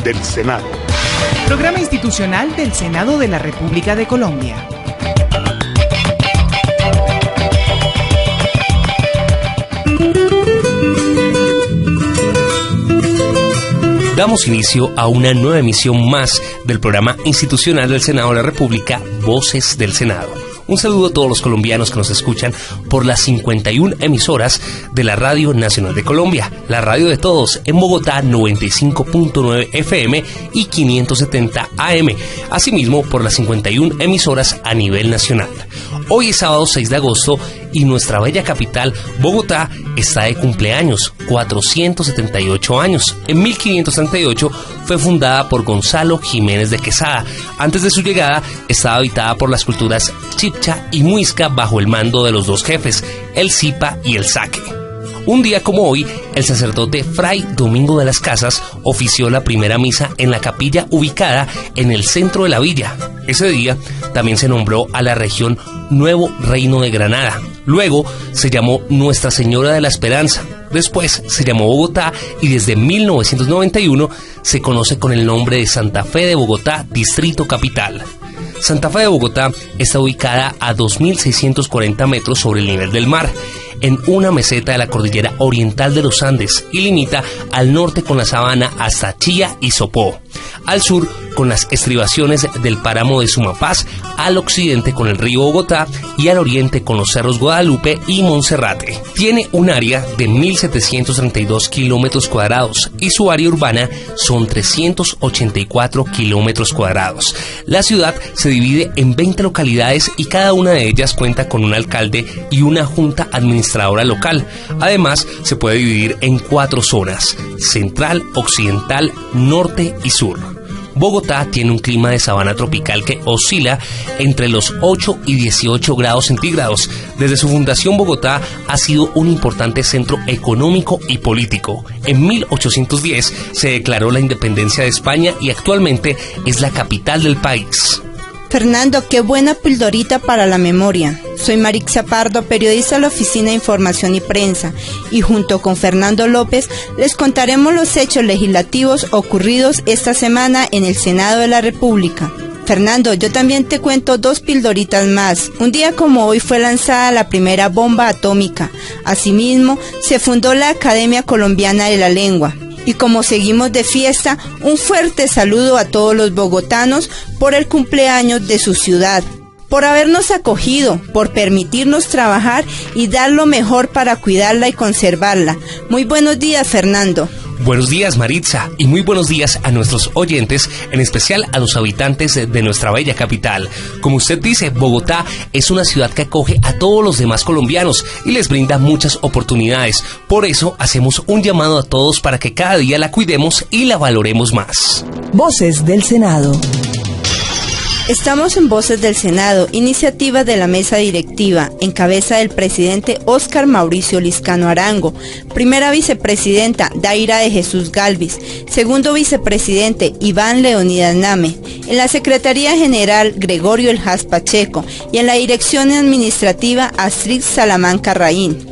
del Senado. Programa institucional del Senado de la República de Colombia. Damos inicio a una nueva emisión más del programa institucional del Senado de la República, Voces del Senado. Un saludo a todos los colombianos que nos escuchan por las 51 emisoras de la Radio Nacional de Colombia, la radio de todos, en Bogotá 95.9 FM y 570 AM, asimismo por las 51 emisoras a nivel nacional. Hoy es sábado 6 de agosto y nuestra bella capital, Bogotá, está de cumpleaños, 478 años. En 1538 fue fundada por Gonzalo Jiménez de Quesada. Antes de su llegada estaba habitada por las culturas Chibcha y Muisca bajo el mando de los dos jefes, el Zipa y el Zaque. Un día como hoy, el sacerdote Fray Domingo de las Casas ofició la primera misa en la capilla ubicada en el centro de la villa. Ese día también se nombró a la región Nuevo Reino de Granada. Luego se llamó Nuestra Señora de la Esperanza. Después se llamó Bogotá y desde 1991 se conoce con el nombre de Santa Fe de Bogotá, Distrito Capital. Santa Fe de Bogotá está ubicada a 2.640 metros sobre el nivel del mar, en una meseta de la cordillera oriental de los Andes y limita al norte con la sabana hasta Chía y Sopó, al sur con las estribaciones del páramo de Sumapaz, al occidente con el río Bogotá y al oriente con los cerros Guadalupe y Monserrate. Tiene un área de 1.732 kilómetros cuadrados y su área urbana son 384 kilómetros cuadrados. La ciudad se divide en 20 localidades y cada una de ellas cuenta con un alcalde y una junta administradora local. Además, se puede dividir en 4 zonas: central, occidental, norte y sur. Bogotá tiene un clima de sabana tropical que oscila entre los 8 y 18 grados centígrados. Desde su fundación, Bogotá ha sido un importante centro económico y político. En 1810 se declaró la independencia de España y actualmente es la capital del país. Fernando, qué buena pildorita para la memoria. Soy Marixa Pardo, periodista de la Oficina de Información y Prensa, y junto con Fernando López les contaremos los hechos legislativos ocurridos esta semana en el Senado de la República. Fernando, yo también te cuento 2 pildoritas más. Un día como hoy fue lanzada la primera bomba atómica. Asimismo, se fundó la Academia Colombiana de la Lengua. Y como seguimos de fiesta, un fuerte saludo a todos los bogotanos por el cumpleaños de su ciudad, por habernos acogido, por permitirnos trabajar y dar lo mejor para cuidarla y conservarla. Muy buenos días, Fernando. Buenos días, Maritza, y muy buenos días a nuestros oyentes, en especial a los habitantes de nuestra bella capital. Como usted dice, Bogotá es una ciudad que acoge a todos los demás colombianos y les brinda muchas oportunidades. Por eso hacemos un llamado a todos para que cada día la cuidemos y la valoremos más. Voces del Senado. Estamos en Voces del Senado, iniciativa de la mesa directiva, en cabeza del presidente Óscar Mauricio Liscano Arango, primera vicepresidenta Daira de Jesús Galvis, segundo vicepresidente Iván Leonidas Name, en la Secretaría General Gregorio El Haz Pacheco y en la dirección administrativa Astrid Salamanca Raín.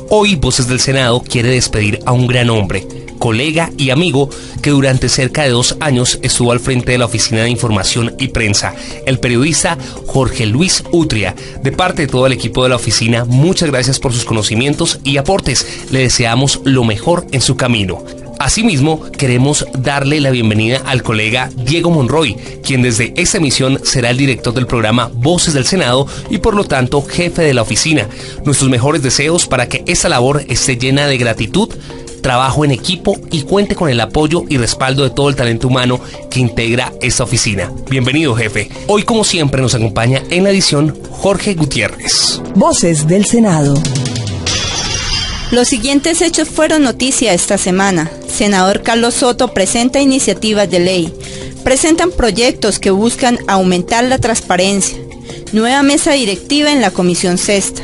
Hoy Voces del Senado quiere despedir a un gran hombre, colega y amigo que durante cerca de 2 años estuvo al frente de la Oficina de Información y Prensa, el periodista Jorge Luis Utria. De parte de todo el equipo de la oficina, muchas gracias por sus conocimientos y aportes. Le deseamos lo mejor en su camino. Asimismo, queremos darle la bienvenida al colega Diego Monroy, quien desde esta emisión será el director del programa Voces del Senado y por lo tanto jefe de la oficina. Nuestros mejores deseos para que esta labor esté llena de gratitud, trabajo en equipo y cuente con el apoyo y respaldo de todo el talento humano que integra esta oficina. Bienvenido, jefe. Hoy, como siempre, nos acompaña en la edición Jorge Gutiérrez. Voces del Senado. Los siguientes hechos fueron noticia esta semana. Senador Carlos Soto presenta iniciativas de ley. Presentan proyectos que buscan aumentar la transparencia. Nueva mesa directiva en la Comisión Sexta.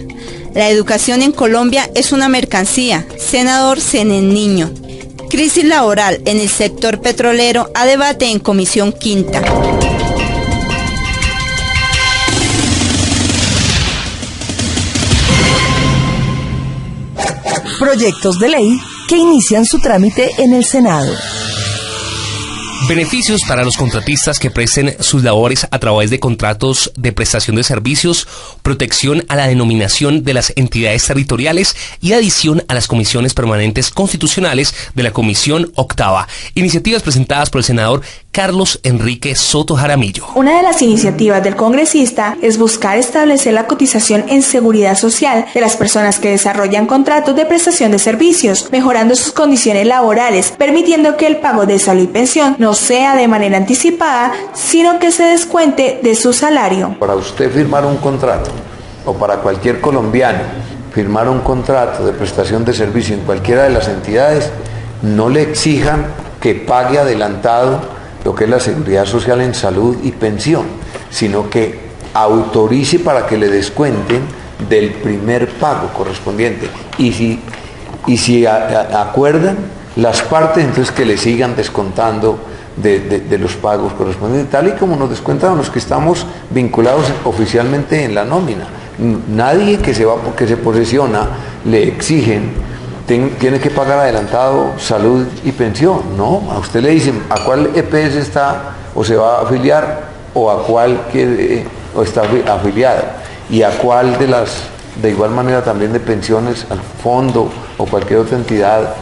La educación en Colombia es una mercancía. Senador Zenén Niño. Crisis laboral en el sector petrolero a debate en Comisión Quinta. Proyectos de ley que inician su trámite en el Senado. Beneficios para los contratistas que presten sus labores a través de contratos de prestación de servicios, protección a la denominación de las entidades territoriales y adición a las comisiones permanentes constitucionales de la Comisión Octava. Iniciativas presentadas por el senador Carlos Enrique Soto Jaramillo. Una de las iniciativas del congresista es buscar establecer la cotización en seguridad social de las personas que desarrollan contratos de prestación de servicios, mejorando sus condiciones laborales, permitiendo que el pago de salud y pensión no sea de manera anticipada, sino que se descuente de su salario. Para usted firmar un contrato, o para cualquier colombiano firmar un contrato de prestación de servicio en cualquiera de las entidades, no le exijan que pague adelantado lo que es la seguridad social en salud y pensión, sino que autorice para que le descuenten del primer pago correspondiente. Y si acuerdan las partes, entonces que le sigan descontando de los pagos correspondientes, tal y como nos descuentan los que estamos vinculados oficialmente en la nómina. Nadie que se posesiona le exigen tiene que pagar adelantado salud y pensión. No, a usted le dicen a cuál EPS está o se va a afiliar, o a cuál o está afiliado, y a cuál de igual manera también de pensiones, al fondo o cualquier otra entidad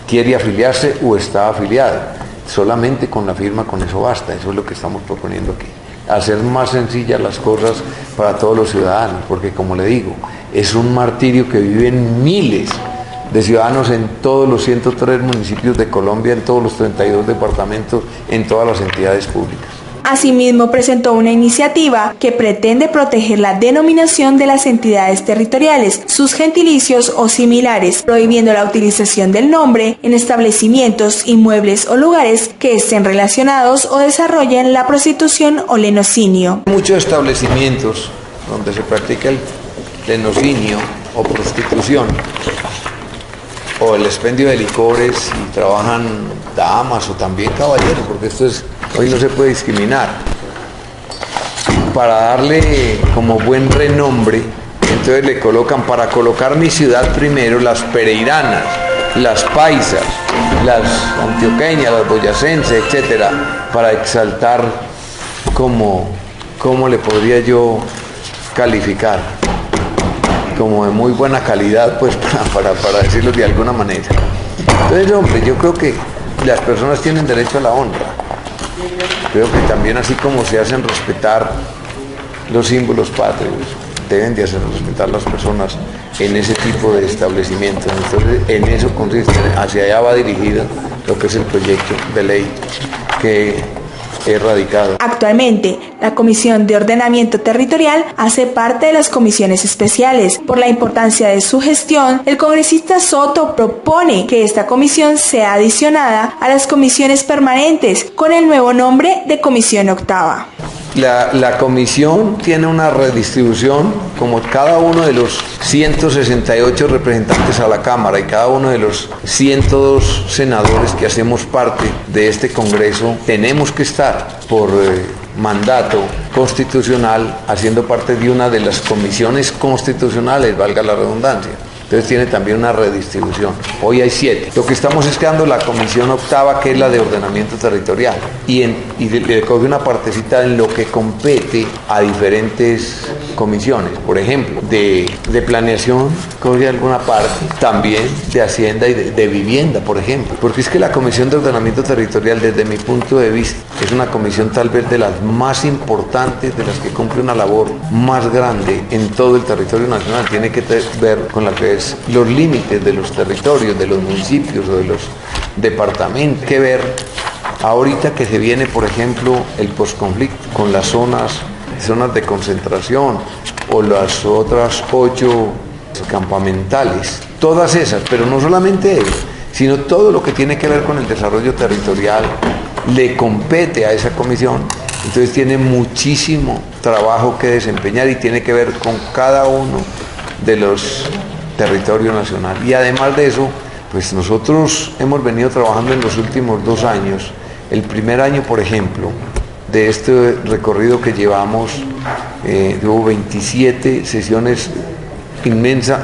quiere afiliarse o está afiliado. Solamente con la firma, con eso basta. Eso es lo que estamos proponiendo aquí, hacer más sencillas las cosas para todos los ciudadanos, porque como le digo, es un martirio que viven miles de ciudadanos en todos los 103 municipios de Colombia, en todos los 32 departamentos, en todas las entidades públicas. Asimismo, presentó una iniciativa que pretende proteger la denominación de las entidades territoriales, sus gentilicios o similares, prohibiendo la utilización del nombre en establecimientos, inmuebles o lugares que estén relacionados o desarrollen la prostitución o lenocinio. Muchos establecimientos donde se practica el lenocinio o prostitución, o el expendio de licores, y trabajan damas o también caballeros, porque hoy no se puede discriminar. Para darle como buen renombre, entonces le colocan, para colocar mi ciudad primero, las pereiranas, las paisas, las antioqueñas, las boyacenses, etcétera, para exaltar como le podría yo calificar, como de muy buena calidad, pues para decirlo de alguna manera. Entonces, hombre, yo creo que las personas tienen derecho a la honra. Creo que también, así como se hacen respetar los símbolos patrios, deben de hacer respetar las personas en ese tipo de establecimientos. Entonces, en eso consiste, hacia allá va dirigido lo que es el proyecto de ley que he radicado. Actualmente, la Comisión de Ordenamiento Territorial hace parte de las comisiones especiales. Por la importancia de su gestión, el congresista Soto propone que esta comisión sea adicionada a las comisiones permanentes con el nuevo nombre de Comisión Octava. La comisión tiene una redistribución, como cada uno de los 168 representantes a la Cámara y cada uno de los 102 senadores que hacemos parte de este Congreso, tenemos que estar por mandato constitucional haciendo parte de una de las comisiones constitucionales, valga la redundancia. Entonces tiene también una redistribución. Hoy hay 7. Lo que estamos es creando la Comisión Octava, que es la de Ordenamiento Territorial, y le coge una partecita en lo que compete a diferentes comisiones. Por ejemplo, de planeación coge alguna parte, también de Hacienda y de vivienda, por ejemplo. Porque es que la Comisión de Ordenamiento Territorial, desde mi punto de vista, es una comisión tal vez de las más importantes, de las que cumple una labor más grande en todo el territorio nacional. Tiene que ver con la que es los límites de los territorios, de los municipios o de los departamentos. Que ver ahorita que se viene, por ejemplo, el posconflicto con las zonas de concentración o las otras 8 campamentales, todas esas, pero no solamente eso, sino todo lo que tiene que ver con el desarrollo territorial le compete a esa comisión. Entonces tiene muchísimo trabajo que desempeñar y tiene que ver con cada uno de los territorios nacionales. Y además de eso, pues nosotros hemos venido trabajando en los últimos 2 años. El primer año, por ejemplo, de este recorrido que llevamos, hubo 27 sesiones inmensas,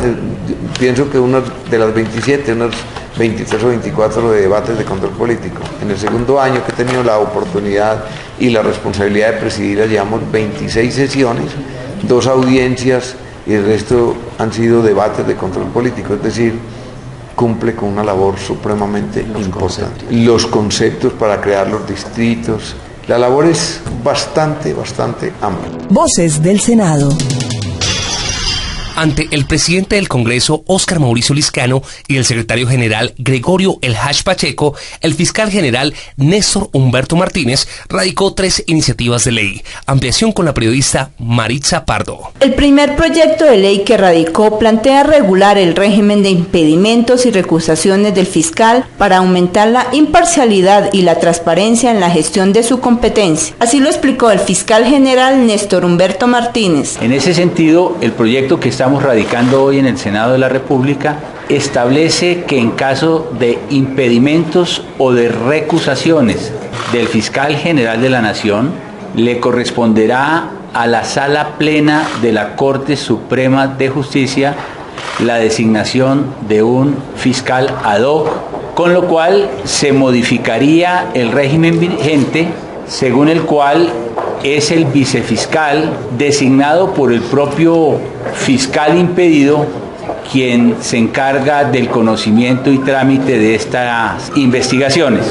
pienso que unas de las 27, unas 23 o 24 de debates de control político. En el segundo año que he tenido la oportunidad y la responsabilidad de presidirla, llevamos 26 sesiones, 2 audiencias y el resto han sido debates de control político, es decir, cumple con una labor supremamente importante. Los conceptos para crear los distritos, la labor es bastante amplia. Voces del Senado. Ante el presidente del Congreso, Óscar Mauricio Liscano, y el secretario general Gregorio El Hash Pacheco, el fiscal general Néstor Humberto Martínez radicó 3 iniciativas de ley. Ampliación con la periodista Maritza Pardo. El primer proyecto de ley que radicó plantea regular el régimen de impedimentos y recusaciones del fiscal para aumentar la imparcialidad y la transparencia en la gestión de su competencia. Así lo explicó el fiscal general Néstor Humberto Martínez. En ese sentido, el proyecto que estamos radicando hoy en el Senado de la República establece que en caso de impedimentos o de recusaciones del fiscal general de la Nación, le corresponderá a la Sala Plena de la Corte Suprema de Justicia la designación de un fiscal ad hoc, con lo cual se modificaría el régimen vigente, según el cual es el vicefiscal designado por el propio fiscal impedido quien se encarga del conocimiento y trámite de estas investigaciones.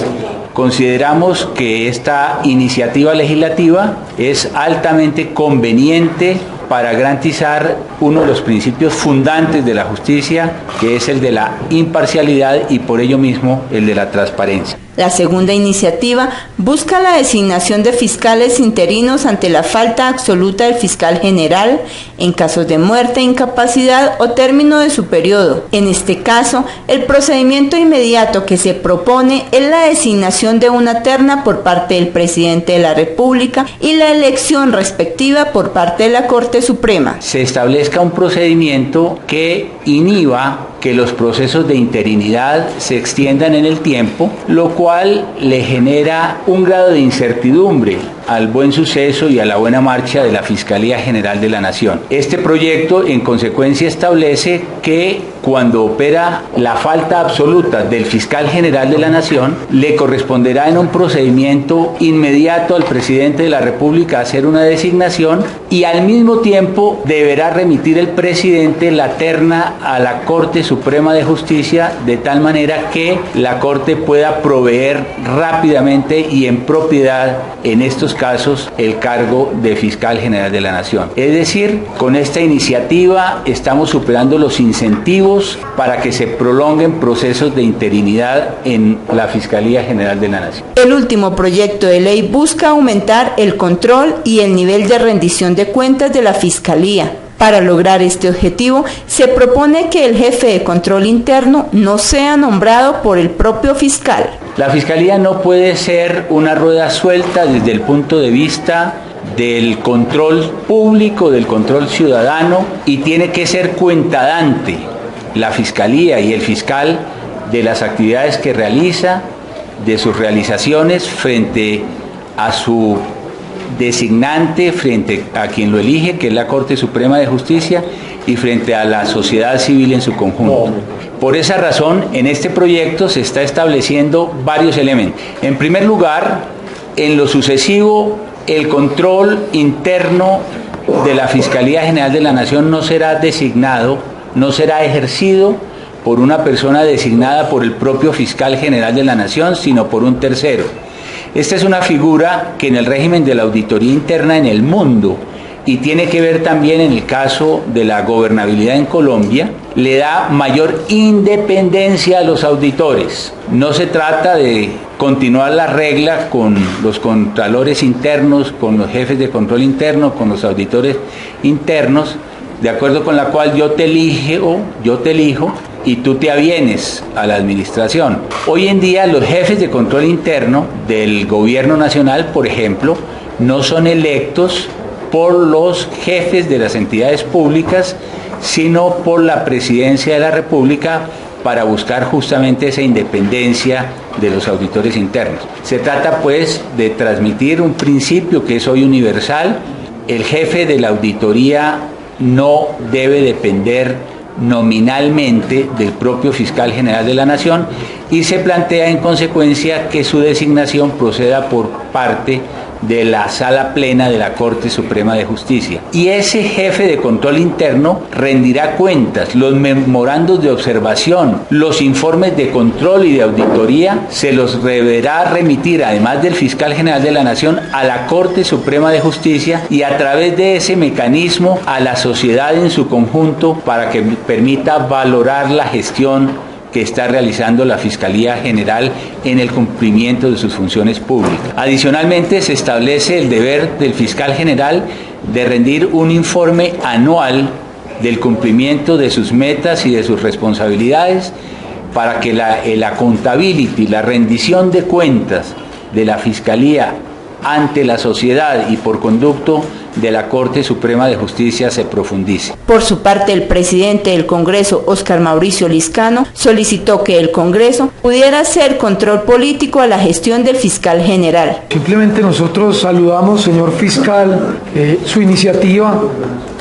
Consideramos que esta iniciativa legislativa es altamente conveniente para garantizar uno de los principios fundantes de la justicia, que es el de la imparcialidad y por ello mismo el de la transparencia. La segunda iniciativa busca la designación de fiscales interinos ante la falta absoluta del fiscal general en casos de muerte, incapacidad o término de su periodo. En este caso, el procedimiento inmediato que se propone es la designación de una terna por parte del presidente de la República y la elección respectiva por parte de la Corte Suprema. Se establezca un procedimiento que inhiba que los procesos de interinidad se extiendan en el tiempo, lo cual le genera un grado de incertidumbre al buen suceso y a la buena marcha de la Fiscalía General de la Nación. Este proyecto, en consecuencia, establece que cuando opera la falta absoluta del fiscal general de la Nación, le corresponderá en un procedimiento inmediato al presidente de la República hacer una designación y al mismo tiempo deberá remitir el presidente la terna a la Corte Suprema de Justicia de tal manera que la Corte pueda proveer rápidamente y en propiedad en estos casos el cargo de fiscal general de la Nación. Es decir, con esta iniciativa estamos superando los incentivos para que se prolonguen procesos de interinidad en la Fiscalía General de la Nación. El último proyecto de ley busca aumentar el control y el nivel de rendición de cuentas de la Fiscalía. Para lograr este objetivo, se propone que el jefe de control interno no sea nombrado por el propio fiscal. La Fiscalía no puede ser una rueda suelta desde el punto de vista del control público, del control ciudadano, y tiene que ser cuentadante la Fiscalía y el fiscal de las actividades que realiza, de sus realizaciones frente a su designante, frente a quien lo elige, que es la Corte Suprema de Justicia, y frente a la sociedad civil en su conjunto. Por esa razón, en este proyecto se está estableciendo varios elementos. En primer lugar, en lo sucesivo, el control interno de la Fiscalía General de la Nación no será designado, no será ejercido por una persona designada por el propio Fiscal General de la Nación, sino por un tercero. Esta es una figura que en el régimen de la auditoría interna en el mundo, y tiene que ver también en el caso de la gobernabilidad en Colombia, le da mayor independencia a los auditores. No se trata de continuar la regla con los contralores internos, con los jefes de control interno, con los auditores internos, de acuerdo con la cual yo te elijo y tú te avienes a la administración. Hoy en día los jefes de control interno del gobierno nacional, por ejemplo, no son electos por los jefes de las entidades públicas, sino por la Presidencia de la República para buscar justamente esa independencia de los auditores internos. Se trata pues de transmitir un principio que es hoy universal. El jefe de la auditoría no debe depender nominalmente del propio fiscal general de la Nación, y se plantea en consecuencia que su designación proceda por parte de la Sala Plena de la Corte Suprema de Justicia. Y ese jefe de control interno rendirá cuentas, los memorandos de observación, los informes de control y de auditoría, se los deberá remitir, además del fiscal general de la Nación, a la Corte Suprema de Justicia, y a través de ese mecanismo a la sociedad en su conjunto, para que permita valorar la gestión que está realizando la Fiscalía General en el cumplimiento de sus funciones públicas. Adicionalmente, se establece el deber del fiscal general de rendir un informe anual del cumplimiento de sus metas y de sus responsabilidades, para que la accountability, la rendición de cuentas de la Fiscalía ante la sociedad y por conducto de la Corte Suprema de Justicia se profundice. Por su parte, el presidente del Congreso, Óscar Mauricio Liscano, solicitó que el Congreso pudiera hacer control político a la gestión del fiscal general. Simplemente nosotros saludamos, señor fiscal, su iniciativa.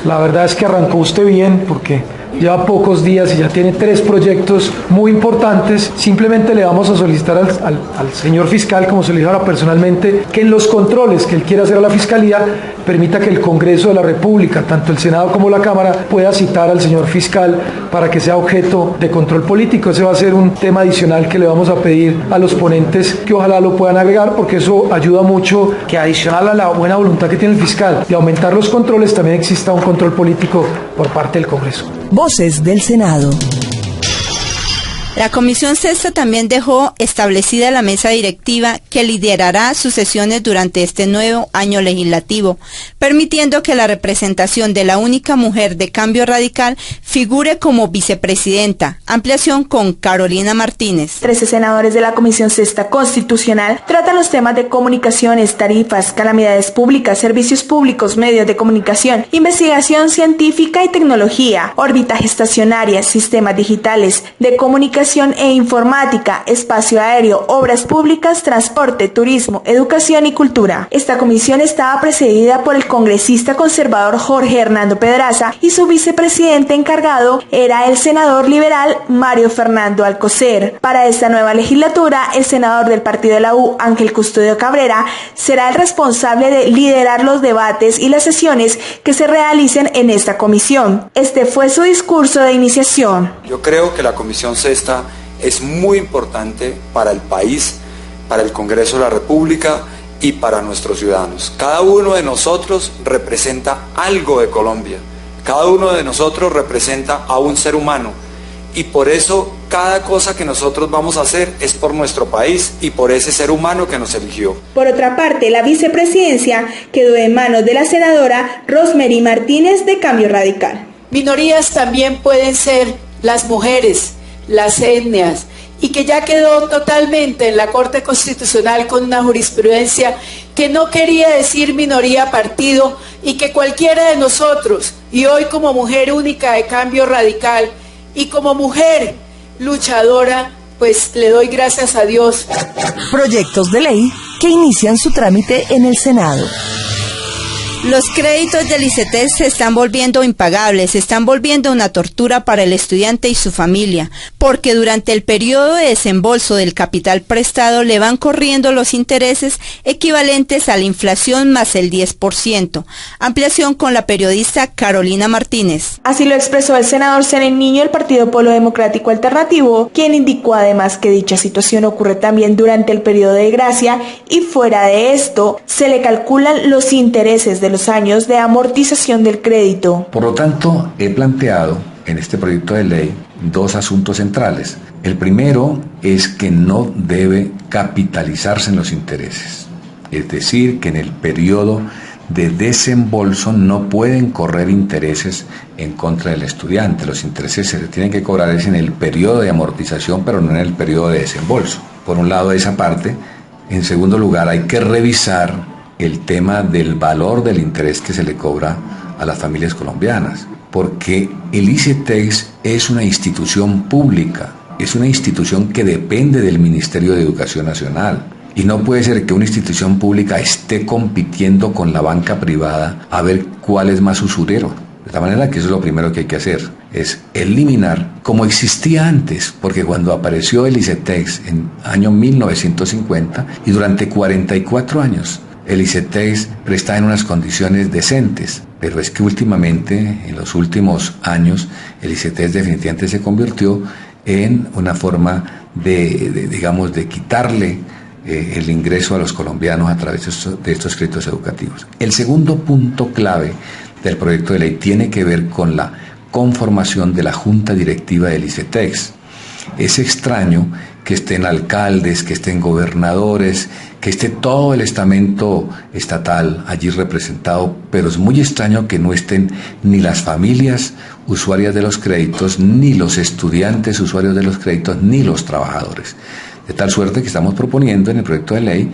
La verdad es que arrancó usted bien, porque lleva pocos días y ya tiene 3 proyectos muy importantes. Simplemente le vamos a solicitar al señor fiscal, como se le dijo ahora personalmente, que en los controles que él quiera hacer a la Fiscalía, permita que el Congreso de la República, tanto el Senado como la Cámara, pueda citar al señor fiscal para que sea objeto de control político. Ese va a ser un tema adicional que le vamos a pedir a los ponentes, que ojalá lo puedan agregar, porque eso ayuda mucho, que adicional a la buena voluntad que tiene el fiscal de aumentar los controles, también exista un control político por parte del Congreso. Voces del Senado. La Comisión Sexta también dejó establecida la mesa directiva que liderará sus sesiones durante este nuevo año legislativo, permitiendo que la representación de la única mujer de Cambio Radical figure como vicepresidenta. Ampliación con Carolina Martínez. 13 senadores de la Comisión Sexta Constitucional tratan los temas de comunicaciones, tarifas, calamidades públicas, servicios públicos, medios de comunicación, investigación científica y tecnología, órbita estacionaria, sistemas digitales de comunicación e informática, espacio aéreo, obras públicas, transporte, turismo, educación y cultura. Esta comisión estaba presidida por el congresista conservador Jorge Hernando Pedraza y su vicepresidente encargado era el senador liberal Mario Fernando Alcocer. Para esta nueva legislatura, el senador del partido de la U, Ángel Custodio Cabrera, será el responsable de liderar los debates y las sesiones que se realicen en esta comisión. Este fue su discurso de iniciación. Yo creo que la Comisión Sexta es muy importante para el país, para el Congreso de la República y para nuestros ciudadanos. Cada uno de nosotros representa algo de Colombia, cada uno de nosotros representa a un ser humano, y por eso cada cosa que nosotros vamos a hacer es por nuestro país y por ese ser humano que nos eligió. Por otra parte, la vicepresidencia quedó en manos de la senadora Rosemary Martínez de Cambio Radical. Minorías también pueden ser las mujeres, las etnias, y que ya quedó totalmente en la Corte Constitucional con una jurisprudencia que no quería decir minoría partido, y que cualquiera de nosotros, y hoy como mujer única de Cambio Radical y como mujer luchadora, pues le doy gracias a Dios. Proyectos de ley que inician su trámite en el Senado. Los créditos del ICETEX se están volviendo impagables, se están volviendo una tortura para el estudiante y su familia, porque durante el periodo de desembolso del capital prestado le van corriendo los intereses equivalentes a la inflación más el 10%. Ampliación con la periodista Carolina Martínez. Así lo expresó el senador Seren Niño del Partido Polo Democrático Alternativo, quien indicó además que dicha situación ocurre también durante el periodo de gracia, y fuera de esto se le calculan los intereses de los años de amortización del crédito. Por lo tanto, he planteado en este proyecto de ley 2 asuntos centrales. El primero es que no debe capitalizarse en los intereses, es decir, que en el periodo de desembolso no pueden correr intereses en contra del estudiante. Los intereses se tienen que cobrar es en el periodo de amortización, pero no en el periodo de desembolso. Por un lado, esa parte. En segundo lugar, hay que revisar el tema del valor del interés que se le cobra a las familias colombianas, porque el ICETEX es una institución pública, es una institución que depende del Ministerio de Educación Nacional, y no puede ser que una institución pública esté compitiendo con la banca privada a ver cuál es más usurero. De tal manera que eso es lo primero que hay que hacer, es eliminar como existía antes, porque cuando apareció el ICETEX en año 1950 y durante 44 años, el ICETEX prestaba en unas condiciones decentes, pero es que últimamente, en los últimos años, el ICETEX definitivamente se convirtió en una forma de quitarle el ingreso a los colombianos a través de estos créditos educativos. El segundo punto clave del proyecto de ley tiene que ver con la conformación de la junta directiva del ICETEX. Es extraño que estén alcaldes, que estén gobernadores, que esté todo el estamento estatal allí representado, pero es muy extraño que no estén ni las familias usuarias de los créditos, ni los estudiantes usuarios de los créditos, ni los trabajadores. De tal suerte que estamos proponiendo en el proyecto de ley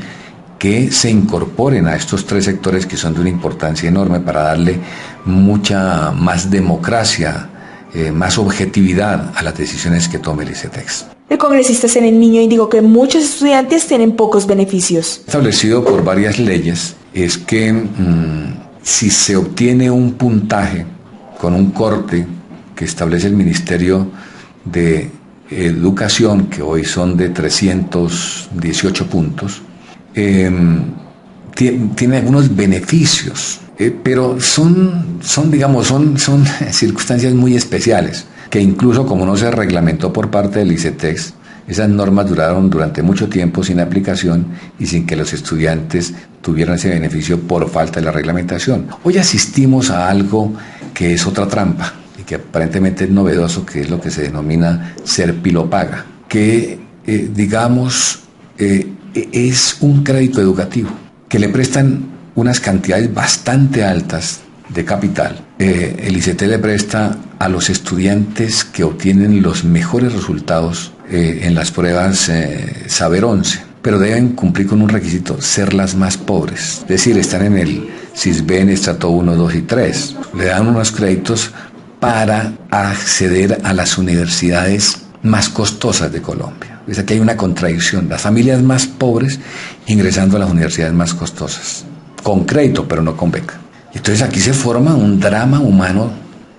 que se incorporen a estos tres sectores que son de una importancia enorme para darle mucha más democracia, más objetividad a las decisiones que tome el ICETEX. El congresista Zenén Niño indicó que muchos estudiantes tienen pocos beneficios. Establecido por varias leyes es que si se obtiene un puntaje con un corte que establece el Ministerio de Educación, que hoy son de 318 puntos, tiene algunos beneficios, pero son circunstancias muy especiales, que incluso como no se reglamentó por parte del ICETEX, esas normas duraron durante mucho tiempo sin aplicación y sin que los estudiantes tuvieran ese beneficio por falta de la reglamentación. Hoy asistimos a algo que es otra trampa y que aparentemente es novedoso, que es lo que se denomina ser pilopaga, que es un crédito educativo que le prestan unas cantidades bastante altas de capital. El ICETEX le presta a los estudiantes que obtienen los mejores resultados en las pruebas Saber 11, pero deben cumplir con un requisito: ser las más pobres, es decir, están en el CISBEN estrato 1, 2 y 3. Le dan unos créditos para acceder a las universidades más costosas de Colombia. Es que hay una contradicción: las familias más pobres ingresando a las universidades más costosas, con crédito pero no con beca. Entonces aquí se forma un drama humano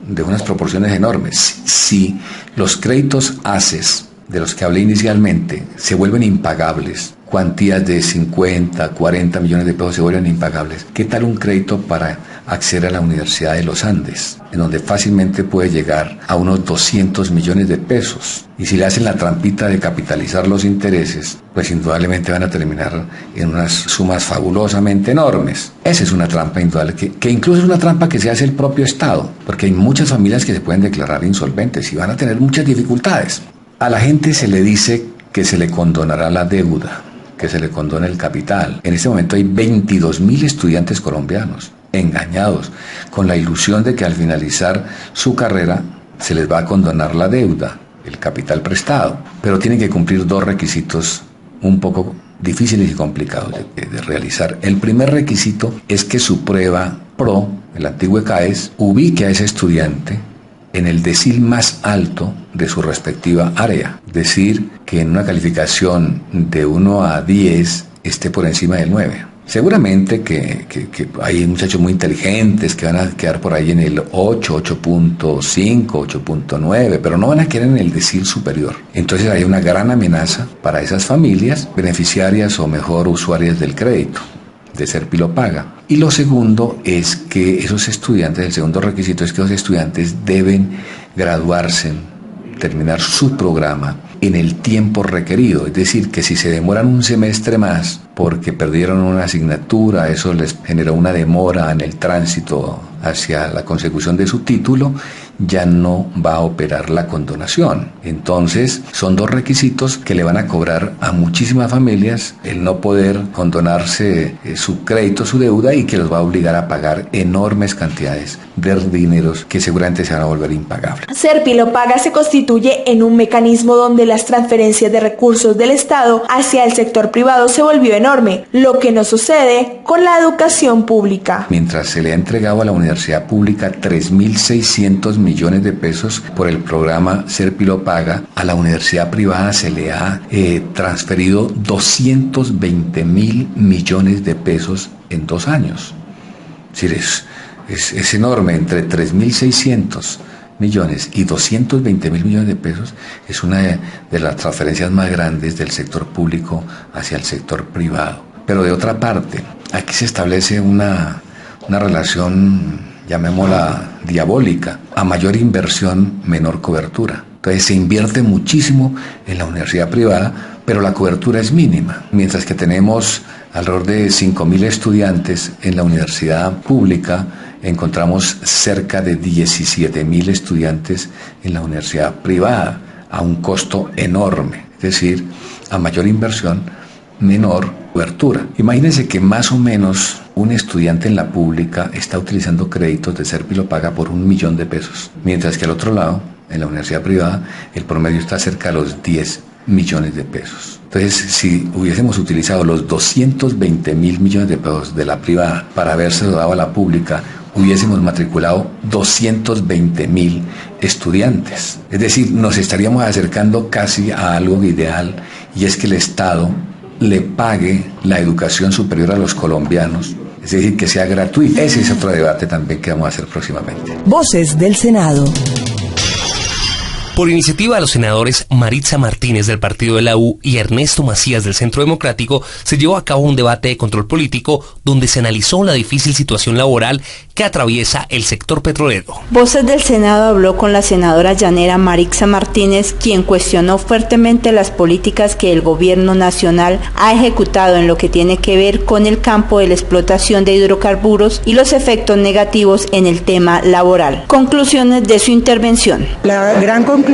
de unas proporciones enormes. Si los créditos ACES, de los que hablé inicialmente, se vuelven impagables, cuantías de 50, 40 millones de pesos se vuelven impagables, ¿qué tal un crédito para acceder a la Universidad de los Andes, en donde fácilmente puede llegar a unos 200 millones de pesos? Y si le hacen la trampita de capitalizar los intereses, pues indudablemente van a terminar en unas sumas fabulosamente enormes. Esa es una trampa indudable, que incluso es una trampa que se hace el propio Estado, porque hay muchas familias que se pueden declarar insolventes y van a tener muchas dificultades. A la gente se le dice que se le condonará la deuda, que se le condona el capital. En este momento hay 22.000 estudiantes colombianos engañados con la ilusión de que al finalizar su carrera se les va a condonar la deuda, el capital prestado, pero tienen que cumplir dos requisitos un poco difíciles y complicados de realizar. El primer requisito es que su prueba PRO, el antiguo ECAES, ubique a ese estudiante en el decil más alto de su respectiva área, es decir, que en una calificación de 1 a 10 esté por encima del 9. Seguramente que hay muchachos muy inteligentes que van a quedar por ahí en el 8, 8.5, 8.9, pero no van a quedar en el decil superior. Entonces hay una gran amenaza para esas familias beneficiarias o mejor usuarias del crédito, de ser pilopaga. Y lo segundo es que esos estudiantes, el segundo requisito es que los estudiantes deben graduarse, terminar su programa en el tiempo requerido, es decir, que si se demoran un semestre más porque perdieron una asignatura, eso les generó una demora en el tránsito hacia la consecución de su título, ya no va a operar la condonación. Entonces, son dos requisitos que le van a cobrar a muchísimas familias el no poder condonarse su crédito, su deuda, y que los va a obligar a pagar enormes cantidades de dineros que seguramente se van a volver impagables. Ser pilopaga se constituye en un mecanismo donde las transferencias de recursos del Estado hacia el sector privado se volvió enorme, lo que no sucede con la educación pública. Mientras se le ha entregado a la universidad pública 3.600 millones de pesos por el programa Ser Pilopaga, a la universidad privada se le ha transferido 220.000 millones de pesos en 2 años. Es decir, es enorme, entre 3.600 millones y 220.000 millones de pesos, es una de las transferencias más grandes del sector público hacia el sector privado. Pero de otra parte, aquí se establece una relación, llamémosla diabólica: a mayor inversión, menor cobertura. Entonces se invierte muchísimo en la universidad privada, pero la cobertura es mínima, mientras que tenemos alrededor de 5.000 estudiantes en la universidad pública. Encontramos cerca de 17.000 estudiantes en la universidad privada, a un costo enorme. Es decir, a mayor inversión, menor cobertura. Imagínense que más o menos un estudiante en la pública está utilizando créditos de Serpi lo paga por 1 millón de pesos, mientras que al otro lado, en la universidad privada, el promedio está cerca de los 10 millones de pesos. Entonces, si hubiésemos utilizado los 220.000 millones de pesos de la privada para haberse dado a la pública, hubiésemos matriculado 220.000 estudiantes. Es decir, nos estaríamos acercando casi a algo ideal, y es que el Estado le pague la educación superior a los colombianos, es decir, que sea gratuito. Ese es otro debate también que vamos a hacer próximamente. Voces del Senado. Por iniciativa de los senadores Maritza Martínez del Partido de la U y Ernesto Macías del Centro Democrático, se llevó a cabo un debate de control político donde se analizó la difícil situación laboral que atraviesa el sector petrolero. Voces del Senado habló con la senadora llanera Maritza Martínez, quien cuestionó fuertemente las políticas que el gobierno nacional ha ejecutado en lo que tiene que ver con el campo de la explotación de hidrocarburos y los efectos negativos en el tema laboral. Conclusiones de su intervención. La gran conclusión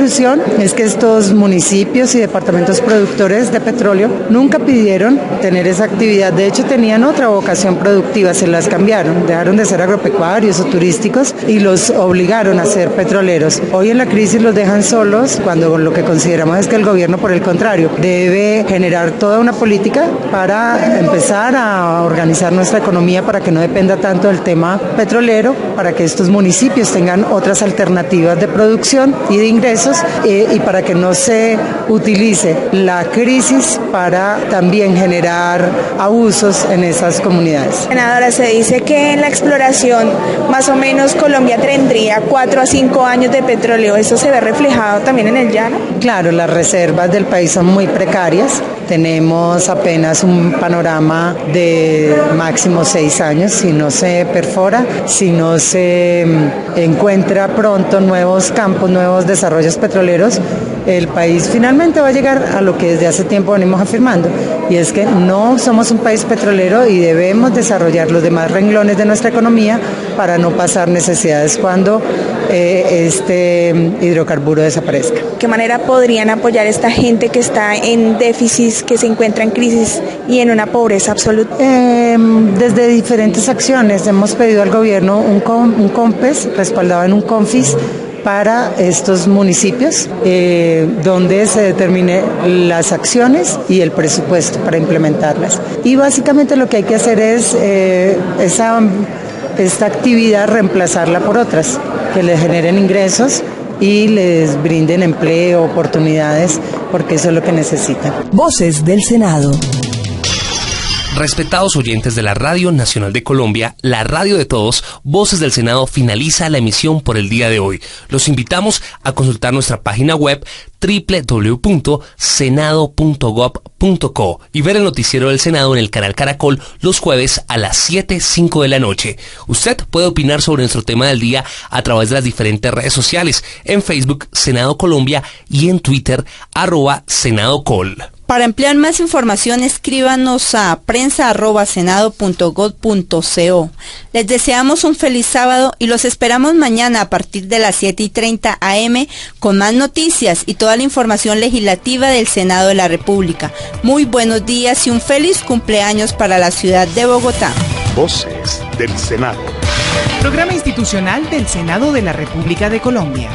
es que estos municipios y departamentos productores de petróleo nunca pidieron tener esa actividad. De hecho, tenían otra vocación productiva, se las cambiaron, dejaron de ser agropecuarios o turísticos y los obligaron a ser petroleros. Hoy en la crisis los dejan solos, cuando lo que consideramos es que el gobierno, por el contrario, debe generar toda una política para empezar a organizar nuestra economía para que no dependa tanto del tema petrolero, para que estos municipios tengan otras alternativas de producción y de ingresos, y para que no se utilice la crisis para también generar abusos en esas comunidades. Senadora, se dice que en la exploración más o menos Colombia tendría 4 a 5 años de petróleo. ¿Eso se ve reflejado también en el llano? Claro, las reservas del país son muy precarias. Tenemos apenas un panorama de máximo 6 años. Si no se perfora, si no se encuentra pronto nuevos campos, nuevos desarrollos petroleros, el país finalmente va a llegar a lo que desde hace tiempo venimos afirmando, y es que no somos un país petrolero y debemos desarrollar los demás renglones de nuestra economía para no pasar necesidades cuando este hidrocarburo desaparezca. ¿De qué manera podrían apoyar a esta gente que está en déficit, que se encuentra en crisis y en una pobreza absoluta? Desde diferentes acciones hemos pedido al gobierno un COMPES respaldado en un CONFIS para estos municipios, donde se determine las acciones y el presupuesto para implementarlas. Y básicamente lo que hay que hacer es esta actividad reemplazarla por otras que les generen ingresos y les brinden empleo, oportunidades, porque eso es lo que necesitan. Voces del Senado. Respetados oyentes de la Radio Nacional de Colombia, la radio de todos, Voces del Senado finaliza la emisión por el día de hoy. Los invitamos a consultar nuestra página web www.senado.gov.co y ver el noticiero del Senado en el canal Caracol los jueves a las 7:05 de la noche. Usted puede opinar sobre nuestro tema del día a través de las diferentes redes sociales, en Facebook Senado Colombia y en Twitter @SenadoCol. Para ampliar más información, escríbanos a prensa@senado.gov.co. Les deseamos un feliz sábado y los esperamos mañana a partir de las 7:30 AM con más noticias y toda la información legislativa del Senado de la República. Muy buenos días y un feliz cumpleaños para la ciudad de Bogotá. Voces del Senado. Programa institucional del Senado de la República de Colombia.